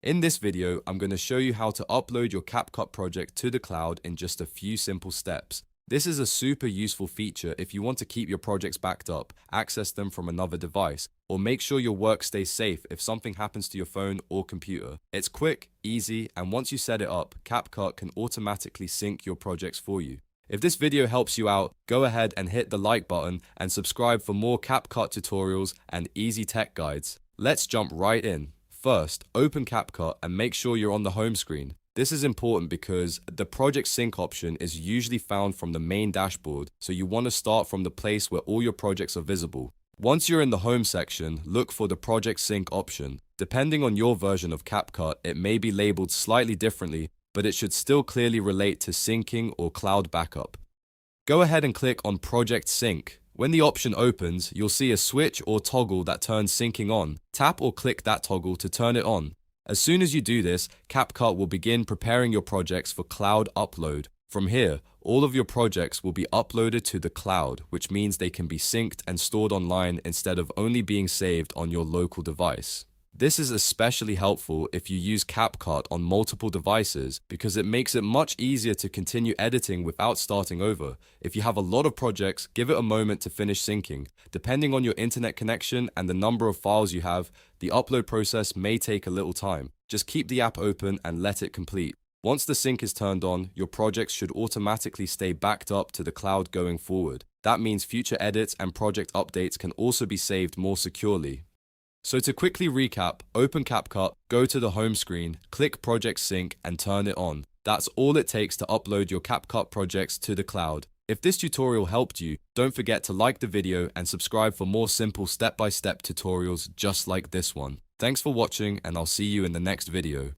In this video, I'm going to show you how to upload your CapCut project to the cloud in just a few simple steps. This is a super useful feature if you want to keep your projects backed up, access them from another device, or make sure your work stays safe if something happens to your phone or computer. It's quick, easy, and once you set it up, CapCut can automatically sync your projects for you. If this video helps you out, go ahead and hit the like button and subscribe for more CapCut tutorials and easy tech guides. Let's jump right in. First, open CapCut and make sure you're on the home screen. This is important because the project sync option is usually found from the main dashboard, so you want to start from the place where all your projects are visible. Once you're in the home section, look for the project sync option. Depending on your version of CapCut, it may be labeled slightly differently, but it should still clearly relate to syncing or cloud backup. Go ahead and click on Project Sync. When the option opens, you'll see a switch or toggle that turns syncing on. Tap or click that toggle to turn it on. As soon as you do this, CapCut will begin preparing your projects for cloud upload. From here, all of your projects will be uploaded to the cloud, which means they can be synced and stored online instead of only being saved on your local device. This is especially helpful if you use CapCut on multiple devices because it makes it much easier to continue editing without starting over. If you have a lot of projects, give it a moment to finish syncing. Depending on your internet connection and the number of files you have, the upload process may take a little time. Just keep the app open and let it complete. Once the sync is turned on, your projects should automatically stay backed up to the cloud going forward. That means future edits and project updates can also be saved more securely. So to quickly recap, open CapCut, go to the home screen, click Project Sync and turn it on. That's all it takes to upload your CapCut projects to the cloud. If this tutorial helped you, don't forget to like the video and subscribe for more simple step-by-step tutorials just like this one. Thanks for watching and I'll see you in the next video.